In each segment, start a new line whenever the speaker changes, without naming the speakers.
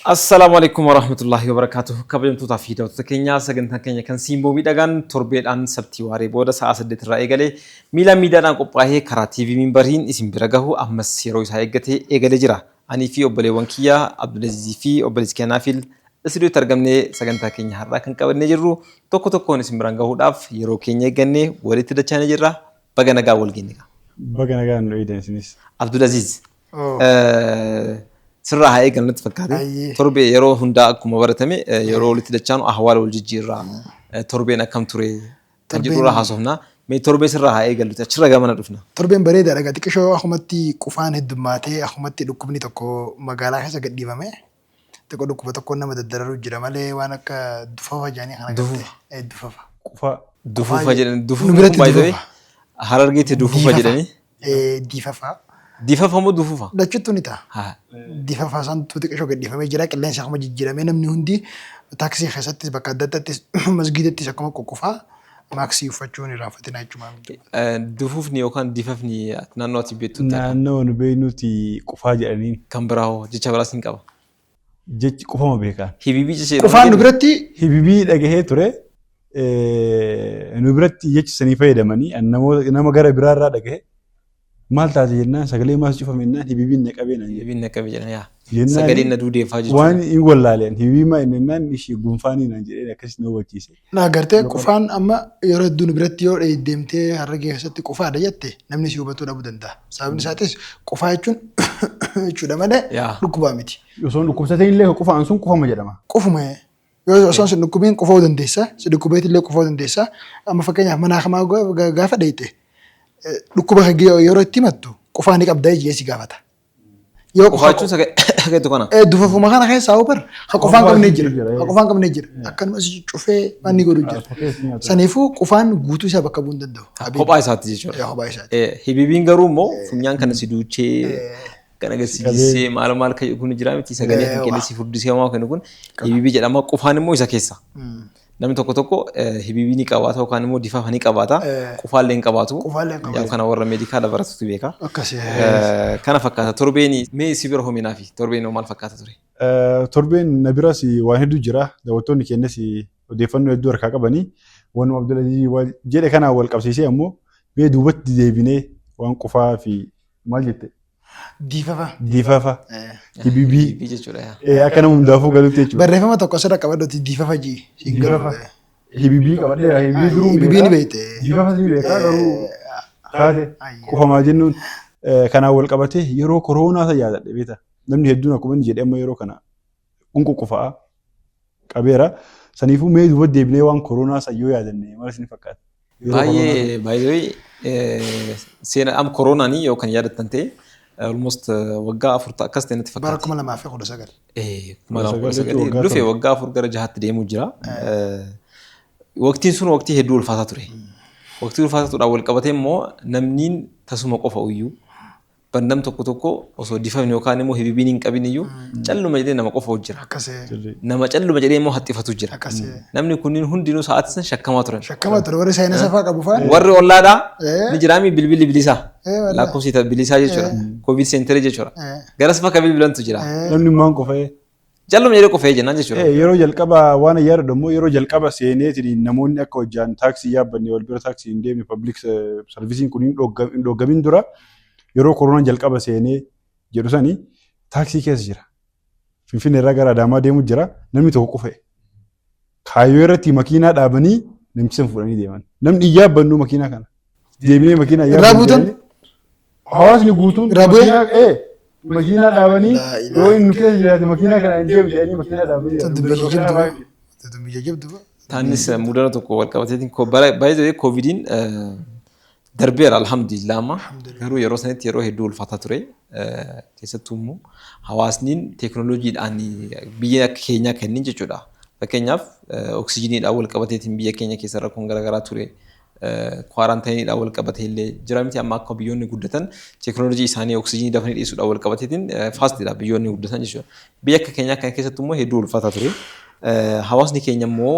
السلام عليكم ورحمة الله وبركاته. كبرنا تطافي دوت كينيا سجن كينيا كان سيمبو ميدان تربيت عن سبتي واري بودا ساعة سدت الرأي قالي ميلا ميدان أنكو باهي كراتي في منبرين اسم برجعه أحمد سيرويس هاي قتة إيجالي جرا أني في أبلي وانكيا عبد العزيز في أبلي كنافيل اسمه ترجمني سجن كينيا هذا كان كبرنا جرو توكو توكو اسم برجعه داف يرو كينيا جنة وريت ده كان جرا بعنا جاول جنة
بعنا جان نويدين سنيس
عبد العزيز سرها هاي كانت فكرتي تربي يرو هندا كم برتمي يرو لتدشانو أحوال والجيرة تربينا كم تري تجربة حاسونا مي تربي سرها هاي قالوا تشرا جامنا رفنا
تربين بريدة رجعت كشوا أخمتي كوفان الدماتي أخمتي لكوبني تكو مقالة حسا قد ديفا مي تكو لكوبة تكو نما تدررو جرامالي وانا كدفافة جاني خنا دفافة
كوفا
دفافة جاني دفافة بايدوي هررجيت دفافة جاني دفافة مو دفافة
لا شتوني تا دفافة سان توتك شو قد دفافة جراك اللي ساقم جيرامي نمني هندي تاكسي خسات بكادة تس مسجد تس أكما كوكوفا ماكسي وفتشوني رافتنا يجمع
دفوفني وكان دفافني نانو تبيتو
نانو نبينوتي كوفا جانين
كمبراو جيتشا براسين كابا
جيتش كوفا ما بيكا
هبيبي جيتشا
كوفا نبرتي
هبيبي دقيه ترى نبرتي جيتش سنيفة يدمني أنا جرى برارا دقيه مال تاجرنا سقلي ما سجفا منا هبيبي نكابينا
هبيبي نكابينا يا سقلي ندودي فاجي
وان يقول لا لين هبيبي ما إننا نشي قنفاني نجري كاس نوبة كيسة
نا قرتي كوفان أما يردون برتي يور دمتي هرجع ستي كوفا دجتة نمني شو بتونا بدندا سابني ساتس كوفا يجون شو دمنا لكوبا ميتي
يوصل لكوبا ستين له كوفا أنسون كوفا ما جرما
كوفا ما يوصل سنكوبين كوفا ودنديسا سنكوبيت اللي كوفا ودنديسا أما فكاني منا خما غافة ديته لكوبا هجيو يورو تيمتو كوفاني كابداي جيسي غافتا
يو كوفاچون سكه تكونا
دفوفو مخانا خي ساوبر كوفان كم نجر اكن مسي چوفه ماني غدو جر سنيفو كوفان غوتو سا بكبون دندو
كوباي سات جيچو
يا كوباي سات
هيبيبين غرو مو فنيان كان سيدوچه كان غسيسي مال كاي كون جرامتي سغلي كان سي فودسي ما كان كون هيبيبي جدما كوفان مو يسكيسا namni tokko hibibiin qabaata yookaan immoo difaaf ni qabaata qufaallee qabaatu yaa kana warra meedikaala baratutu beeka kana fakkaata torbeen mee sibira hominaa fi torbeen maal fakkaata ture
torbeen nabiras waan hedduu jira daawwattoonni keenyas odeeffannoo hedduu harkaa qabanii waan Abdulaziz jedhe kana wal qabsiisee ammoo mee duubatti deebinee waan qufaa fi maal jette difafa hibibi akka nama hundaafuu galuutti jechuudha.
Barreeffama tokko asirra qabadhuuti difafa jii.
Hibibi qabadheera hibibi duruu
hibibi ni beekte.
Difafa ni beekaa garuu kaate kufamaa jennuun kanaan wal qabatee yeroo koronaa isa yaadadhe beekta namni hedduun akkuma inni jedhee amma yeroo kana qunququfaa qabeera saniifuu mee duuba deebinee waan koronaa isa yoo yaadanne maal isin fakkaata.
Baay'ee seenaa am koronaanii yookaan yaadatan ta'e. almost waggaa afur akkas ta'e natti fakkaata.
Bara kuma lamaa fi kudha sagal.
Kuma lamaa fi kudha sagal. Dhufee waggaa afur gara jahaatti deemuu jira. Waqtiin sun waqtii hedduu ulfaataa ture. Waqtii ulfaataa turedhaan wal qabatee immoo namni tasuma qofa iyyuu bandam tokko osoo difamni yookaan immoo hibibiin hin qabin iyyuu calluma jedhee nama qofa hojjira. Nama calluma jedhee immoo hattifatu jira. Namni kunniin hundinuu sa'aatii san shakkamaa turan.
Shakkamaa ture warri saayinasa fa'aa qabu fa'aa.
Warri ollaadhaa ni jiraami bilbilli bilisaa. Lakkoofsi bilisaa jechuudha. Covid center jechuudha. Garas bakka bilbilantu jira.
Namni maan qofee.
Calluma jedhee qofee jennaan jechuudha.
Yeroo jalqaba waan yaadadhu immoo yeroo jalqaba seeneetiin namoonni akka hojjaan taaksii yaabbanne wal bira taaksii hin deemne public servisiin kun hin dhoggamin dura yeroo koronaan jalqaba seenee jedhu sanii taaksii keessa jira. Finfinnee irraa gara Adaamaa deemu jira namni tokko qofee. Kaayyoo irratti makiinaa dhaabanii namicha san fuudhanii deeman. Namni yaabbannu makiinaa kana. Deemnee makiinaa
yaabbannu.
Hawaasni guutuun makiinaa dhaabanii yoo inni keessa jiraate makiinaa kana hin deemu jedhanii makiinaa dhaabanii.
Taanis mudana tokko wal qabateetiin baay'ee koovidiin darbeera alhamdulillah amma garuu yeroo sanitti yeroo hedduu ulfaataa ture keessattuu immoo hawaasniin teekinooloojiidhaan biyya akka keenyaa kennin jechuudha. Fakkeenyaaf oksijiiniidhaan wal qabateetiin biyya keenya keessa rakkoon garaagaraa ture. Kwaaraantaayiniidhaan wal qabatee illee jira miti amma akka biyyoonni guddatan teekinooloojii isaanii oksijiinii dafanii dhiisuudhaan wal qabateetiin faastiidha biyyoonni guddatan jechuudha. Biyya akka keenyaa kana keessatti immoo hedduu ulfaataa ture. Hawaasni keenya immoo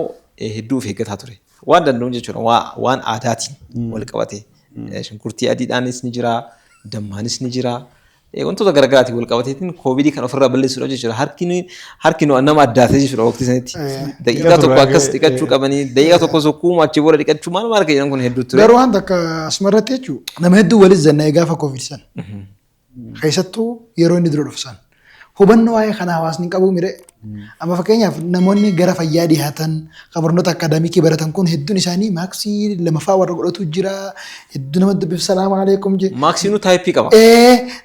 hedduu of eeggataa ture. Waan danda'uun jechuudha waan aadaatiin wal qabatee shunkurtii adiidhaanis ni jira, dammaanis ni jira. Wantoota garaagaraatiin wal qabateetiin koovidii kan ofirraa balleessuudha jechuudha. Harki nama addaatee jechuudha waqtii sanitti. Daqiiqaa tokko akkas dhiqachuu qabanii daqiiqaa tokko sokkuu achii booda dhiqachuu maal jedhan kun hedduu ture.
Garuu wanta akka asumarratti jechuudha nama hedduu walis zanna'ee gaafa koovid san. Keessattuu yeroo inni dura dhufsan. Hubannoo waa'ee kana hawaasni qabu mire. Amma fakkeenyaaf namoonni gara fayyaa dhiyaatan barnoota akaadaamikii baratan kun hedduun isaanii maaksii lamaffaa warra godhatu jira. Hedduu nama dubbif salaamu alaikum je.
Maaksiinuu taayippii qaba.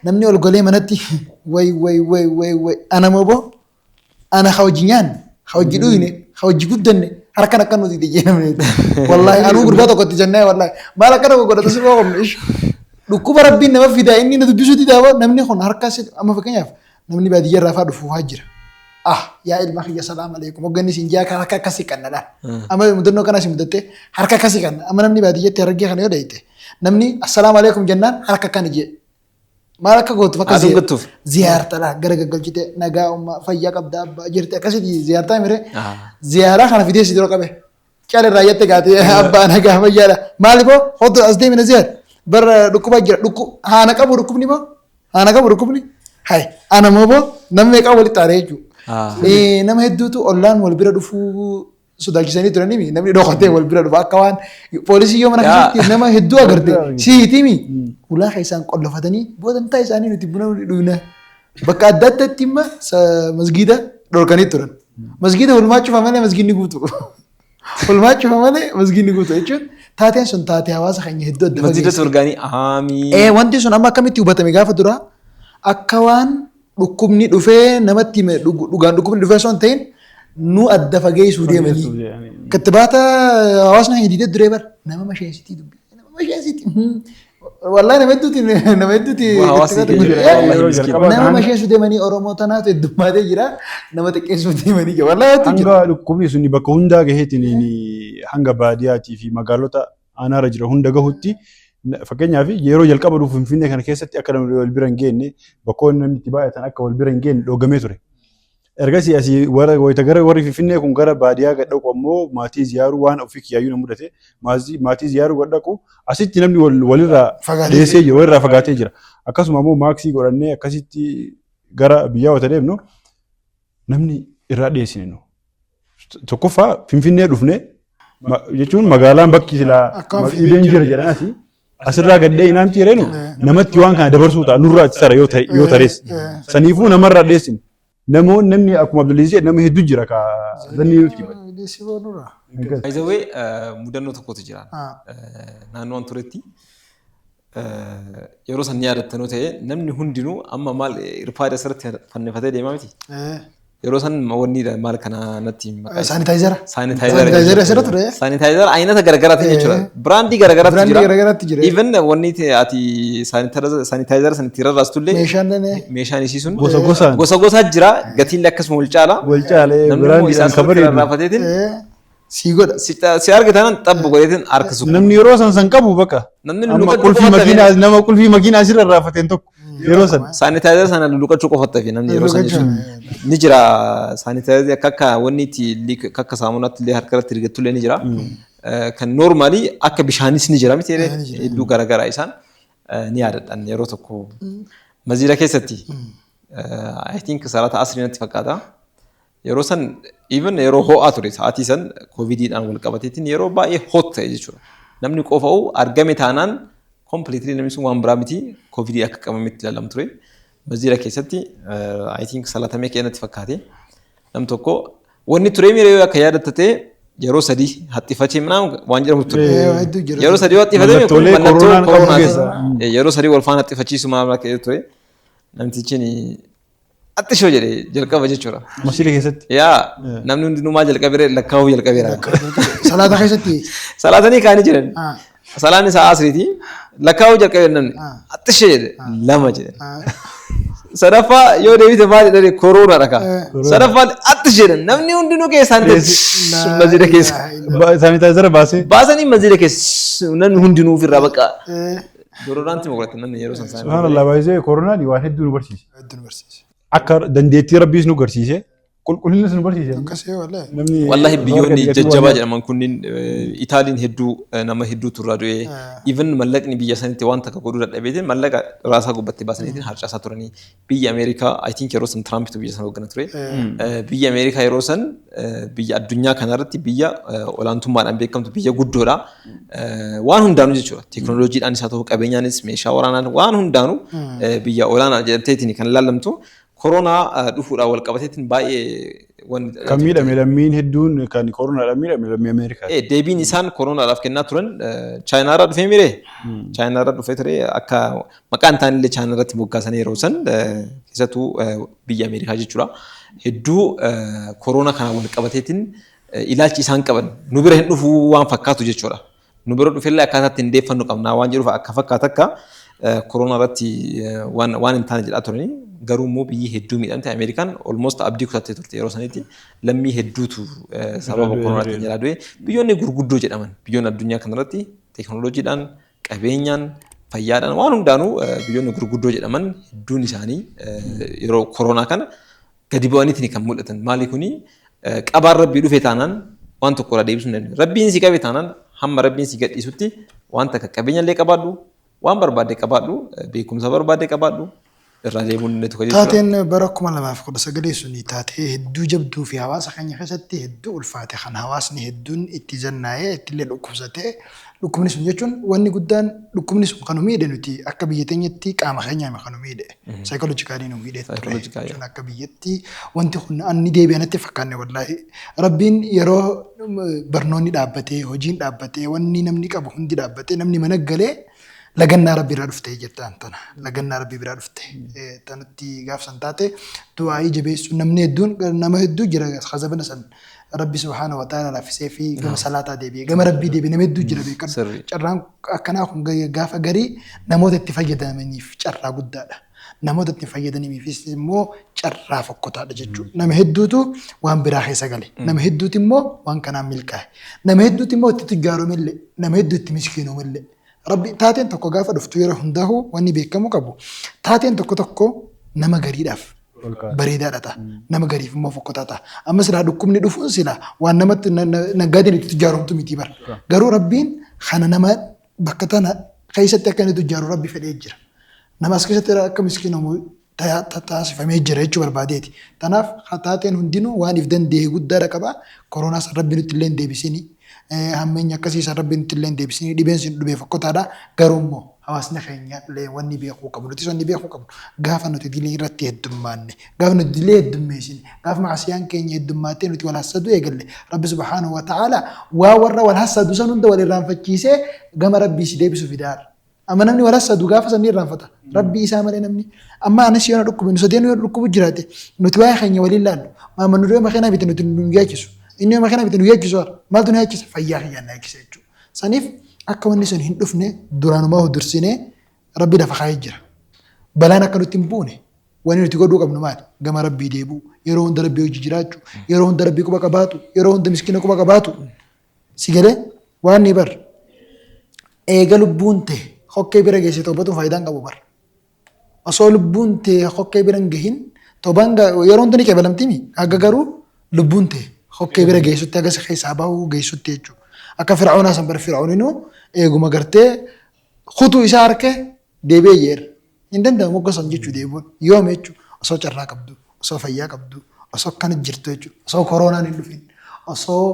Namni ol golee manatti way ana mobo ana hawji nyaan hawji dhuyne hawji guddanne harkan akka nuti dijee namni. Wallahi anuu gurbaa tokkotti jennee wallahi maal akka nama godhatu si boqomne ish. Dhukkuba rabbiin nama fidaa inni na dubbisuuti taa'u namni kun harka amma fakkeenyaaf namni baadiyyaa irraa fa'aa dhufuufaa jira. Yaa ilma kiyya salaamu alaikum hogganni siin jaa harka akkasii kannadha. Amma mudannoo kanas mudattee harka akkasii kanna. Amma namni baadiyyatti hargee kana yoo dhayite namni assalaamu alaikum jennaan harka akkana jee. Maal akka gootu fakka ziyaartadha gara gaggalchite nagaa ummaa fayyaa qabda abbaa jirti akkasii ziyaartaa mire ziyaaraa kana fidee si dura qabe. Caala irraa yatte gaatee abbaa nagaa fayyaadha. Maaliifoo hoddu as deemina ziyaar bara dhukkuba jira haana qabu dhukkubni moo haana qabu dhukkubni hai ana moo namni meeqaa walitti aaree jechuudha. Nama hedduutu ollaan wal bira dhufuu sodaachisanii turanii namni dhokatee wal bira dhufa akka waan poolisii yoo mana keessatti nama hedduu agarte siitimi ulaa keessaan qollofatanii boodantaa isaanii nuti buna dhugna bakka adda addaatti imma masgiida dhorkanii turan. Masgiida walumaa cufa malee masgiidni guutu. Walumaa cufa malee masgiidni guutu jechuun taateen sun taatee hawaasa keenya hedduu adda
fageessa. Masgiida turgaanii aamii.
Wanti sun amma akkamitti hubatame gaafa dura akka waan dhukkubni dhufee namatti dhugaan dhukkubni dhufee osoo hin ta'in nu adda fageessuu deemanii. Kattibaata hawaasni hin didee duree bara nama masheensitii dubbii nama masheensitii. Wallahi nama hedduuti nama masheensu deemanii Oromoo tanaatu heddummaatee jira nama xiqqeessuu deemanii jira. Wallahi
hanga dhukkubni sun bakka hundaa gaheetiin hanga baadiyaatii fi magaalota aanaarra jira hunda gahutti. Fakkeenyaaf yeroo jalqaba dhufu Finfinnee kana keessatti akka namni wal bira hin geenye bakkoonni namni itti baay'atan akka wal bira hin geenye dhooggamee ture. Ergasii asii warri Finfinnee kun gara baadiyyaa gad dhaqu ammoo maatii ziyaaruu waan ofii kiyyaayyuu na mudate maatii ziyaaruu gad dhaqu asitti namni walirraa dheessee jira walirraa fagaatee jira. Akkasuma ammoo maaksii godhannee akkasitti gara biyyaa wata deemnu namni irraa dheessine nu. Tokkoffaa Finfinnee dhufne jechuun magaalaan bakki silaa ideen jira jedhan asii. Asirraa gaddee inaamti jireenu namatti waan kana dabarsuu ta'a nurraa itti sara yoo tarees saniifuu namarraa dheessin namni akkuma Abdullaziz jedhe nama hedduu jira ka zanni nuti.
Ayizawee mudannoo tokkotu jira naannoo an turetti yeroo san ni yaadattanoo ta'e namni hundinuu amma maal irfaada asirratti fannifatee deemaa miti. Yeroo san wanni maal kana natti
saanitaayizara.
Saanitaayizara
asirra ture.
Saanitaayizara aynata garagaraatti jechuudha. Biraandii garagaraatti jira. Even wanni ati saanitaayizara sanitti rarraastullee meeshaan isii sun gosa gosaa jira gatiin akkasuma wal caala.
Wal caalee biraandiidhaan kabaree
rarraafateetiin
si godha.
Si argitan xabbu godheetiin harkisu.
Namni yeroo san qabu bakka. Namni qulfii makiinaa asirra rarraafateen tokko. Yeroo san
saanitaayizara sana luqachuu qofatta fi namni yeroo san jechuun ni jira saanitaayizara akka wanni itti akka saamunaatti illee harkarratti rigattullee ni jira. Kan noormaali akka bishaanis ni jira miti hedduu garaagaraa isaan ni yaadadhan yeroo tokko maziira keessatti I think salaata asriinatti fakkaata. Yeroo san even yeroo ho'aa ture sa'aatii san koovidiidhaan wal qabateetiin yeroo baay'ee hot ta'e jechuudha. Namni qofa'u argame taanaan completely namni sun waan biraa miti koovidii akka qabametti ilaalamu ture. Maziira keessatti I think salaatamee keenyatti fakkaate nam tokko wanni ture miiree akka yaadatate yeroo sadii haxxifatee minaan waan jedhamu ture. Yeroo sadii haxxifatee kun mallattoo koronaati. Yeroo sadii wal faana haxxifachiisu maal akka ture namtichi attishoo jedhee jalqaba jechuudha.
Masiila keessatti.
Yaa namni hundinuu maal jalqabee lakkaa'uu jalqabeera.
Salaata keessatti.
Salaatanii kaanii jiran. Salaan isaa asriiti lakkaa'uu jalqabee namni attishee jedhe lama jedhe. Sadaffaa yoo deebite maal jedhani koroona dhaka. Sadaffaan jedhan namni hundinuu keessaan masjida keessa.
Saanitaayizara baasee.
Baasanii masjida keessa namni hundinuu ofirraa bakka. Dororaanti mokolatti namni yeroo san saanii.
Subhaanallah baay'ee koronaan waan hedduu nu barsiise.
Hedduu nu barsiise.
Akka dandeettii rabbiis nu garsiise. Qulqullinnis nu barsiise.
Akkasii wallahi.
Wallahi biyyoonni jajjabaa jedhaman kunniin Itaaliin hedduu nama hedduu turraa du'ee even mallaqni biyya sanitti waan takka godhuu dadhabeetiin mallaqa raasaa gubbattee baasaniitiin harcaasaa turanii biyya Ameerikaa I think yeroo san Tiraampitu biyya sana hoggana ture biyya Ameerikaa yeroo san biyya addunyaa kanarratti biyya olaantummaadhaan beekamtu biyya guddoodha waan hundaanuu jechuudha teekinooloojiidhaan isaa ta'uu qabeenyaanis meeshaa waraanaan waan hundaanuu biyya olaanaa jedhamteetiin kan ilaallamtu koronaa dhufuudhaan wal qabateetiin baay'ee
kan miidhame lammiin hedduun kan koronaadhaan miidhame lammii Ameerikaa.
Deebiin isaan koronaadhaaf kennaa turan chaayinaarraa dhufee miree chaayinaarraa dhufee ture akka maqaan isaaniillee chaayinaarratti moggaasanii yeroo san keessattuu biyya Ameerikaa jechuudha. Hedduu koronaa kana wal qabateetiin ilaalchi isaan qaban nu bira hin dhufuu waan fakkaatu jechuudha. Nu bira dhufellee akkaataa ittiin deeffannu qabnaa waan jedhuuf akka fakkaata akka koronaa irratti waan hin taane jedhaa turanii garuu immoo biyyi hedduu miidhamte Ameerikaan almost abdii kutattee turte yeroo sanitti lammii hedduutu sababa koronaatiin jalaa du'e biyyoonni gurguddoo jedhaman biyyoonni addunyaa kanarratti teekinooloojiidhaan qabeenyaan fayyaadhaan waan hundaanuu biyyoonni gurguddoo jedhaman hedduun isaanii yeroo koronaa kana gadi bu'aniitiin kan mul'atan maali kuni qabaan rabbii dhufe taanaan waan tokko irraa deebisuu hin dandeenye rabbiin si qabe taanaan hamma rabbiin si gadhiisutti waan takka qabeenyallee qabaadhu waan barbaadde qabaadhu beekumsa barbaadde qabaadhu irraa deemuun inni tokko jechuudha.
Taateen bara 2019 suni taatee hedduu jabduu fi hawaasa keenya keessatti hedduu ulfaate kan hawaasni hedduun itti zannaa'ee ittillee dhukkubsatee dhukkubni sun jechuun wanni guddaan dhukkubni sun kan miidhe nuti akka biyya teenyatti qaama keenya kan miidhe saayikooloojikaalii nu miidhe ture jechuun akka biyyatti wanti kun anni deebi'anatti fakkaanne wallaahi rabbiin yeroo barnoonni dhaabbatee hojiin dhaabbatee wanni namni qabu hundi dhaabbatee namni mana galee lagannaa rabbii biraa dhufte jettaan tana lagannaa rabbii biraa dhufte tanatti gaafsan taate du'aa'ii jabeessu namni hedduun nama hedduu jira khazabana san rabbi subhaanahu wa ta'ala laafisee fi gama salaataa deebi'e gama rabbii deebi'e nama hedduu jira beekan carraan akkanaa kun gaafa garii namoota itti fayyadamaniif carraa guddaadha namoota itti fayyadamaniifis immoo carraa fokkotaadha jechuudha nama hedduutu waan biraa keessa gale nama hedduuti immoo waan kanaan milkaa'e nama hedduuti immoo itti tijjaaramillee nama hedduu itti miskiinoomillee Rabbi taateen tokko gaafa dhuftu yeroo hundaa'u wanni beekamu qabu taateen tokko nama gariidhaaf bareedaadha ta'a nama gariif immoo fokkotaa ta'a amma silaa dhukkubni dhufuun silaa waan namatti naggaadeen itti tijjaaramtu miti bara garuu rabbiin kana nama bakka tana keessatti akka inni tijjaaru rabbi fedhee jira nama as keessatti akka miskiinamu taasifamee jira jechuu barbaadeeti tanaaf taateen hundinuu waan if danda'e guddaadha qaba koronaas rabbi nutti illee hin deebisinii hammeenya akkasiisan rabbi nutti illee hin deebisinii dhibeen sun dhibee fokkotaadha garuu immoo hawaasni keenya illee wanni beekuu qabu nuti wanni beekuu qabu gaafa nuti dilee irratti heddummaanne gaafa nuti dilee heddummeessine gaafa macaasiyaan keenya heddummaatee nuti wal hassadu eegalle rabbi subhaanahu wa ta'ala waa warra wal hassadu san hunda wal irraanfachiisee gama rabbii si deebisuuf fidaadha. Amma namni wal hassadu gaafa sanni irraanfata rabbii isaa malee namni amma anis yoo dhukkubu nu sadeen yoo dhukkubu jiraate nuti waa'ee keenya waliin laallu maama nu makiinaa bitte nuti nu yaachisu inni makiinaa bitte nu yaachisu maaltu nu yaachisa fayyaa keenya na yaachisa jechuudha. Saniif akka wanni sun hin dhufne duraanumaa dursinee rabbi lafa kaa'ee jira. Balaan akka nutti hin buune wanni nuti godhuu qabnu maali? Gama rabbii deebi'u yeroo hunda rabbii hojii jiraachuu yeroo hunda rabbii quba qabaatu yeroo hunda miskiina quba qabaatu si galee waan ni bar eega lubbuun ta'e hokkee bira geesse toobatuun faayidaan qabu bar. Osoo lubbuun ta'e hokkee bira hin gahin toobaan yeroo hunda ni qabalamtimi akka garuu lubbuun ta'e hokkee bira geessutti agarsa keessaa bahuu geessutti jechuudha. Akka fir'aunaa san bar fir'auninu eeguma gartee kutuu isaa harkee deebi'ee yeera. Hin danda'amu gosan jechuu deebi'uun yoom jechuudha osoo carraa qabdu osoo fayyaa qabdu osoo akkana jirtu jechuudha osoo koronaan hin dhufin osoo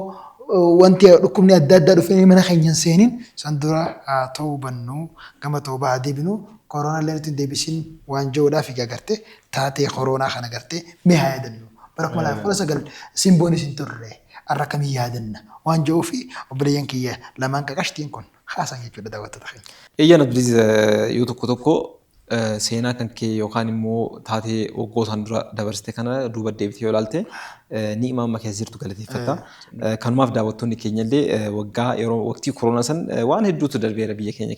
wanti dhukkubni adda addaa dhufee mana keenya hin seenin san dura haa ta'uu bannu gama ta'uu bahaa deebinu koronaa illee nuti deebisin waan jiruudhaaf egaa gartee taatee koronaa kana gartee mee haa yaadannu bara 2019 simboonis hin turre har'a kamii yaadanna waan jiruu fi obboleeyyan kiyya lamaan qaqashtiin kun haasan jechuudha daawwattoota keenya.
Eeyyana Abdulaziz yoo tokko seenaa kan kee yookaan immoo taatee waggootaan dura dabarsite kana duuba deebitee yoo ilaalte ni imaamma keessa jirtu galateeffata. Kanumaaf daawwattoonni keenya illee waggaa yeroo waqtii koronaa san waan hedduutu darbeera biyya keenya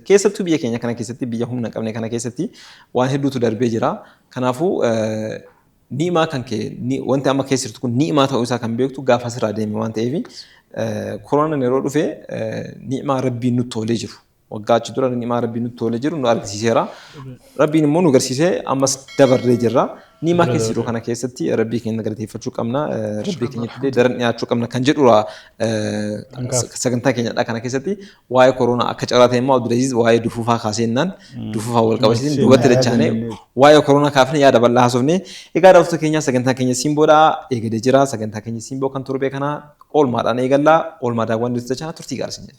keessattuu biyya keenya kana keessatti biyya humna qabne kana keessatti waan hedduutu darbee jira. Kanaafuu ni'imaa kan kee wanti amma keessa jirtu kun ni'imaa ta'uu isaa kan beektu gaafa asirraa deeme waan ta'eef koronaan yeroo dhufe ni'imaa rabbiin nutti tolee jiru. Waggaa achi dura ni'imaa rabbiin nutti tolee jiru nu argisiiseera. Rabbiin immoo nu agarsiisee ammas dabarree jirra. Ni'imaa keessa jiru kana keessatti rabbii keenya galateeffachuu qabna. Rabbii keenyatti illee daran dhiyaachuu qabna kan jedhudha. Sagantaa keenyadha kana keessatti waa'ee koronaa akka carraa ta'e immoo Abdulaziz waa'ee dufuufaa kaasennaan dufuufaa wal qabasiisin duubatti dachaanee waa'ee koronaa kaafne yaada bal'aa haasofne. Egaa daawwattoota keenya sagantaa keenya Simboodhaa eegalee jira. Sagantaa keenya Simboo kan torbee kana oolmaadhaan eegallaa. Oolmaa daawwannu nuti dachaa turtii gaarsinya.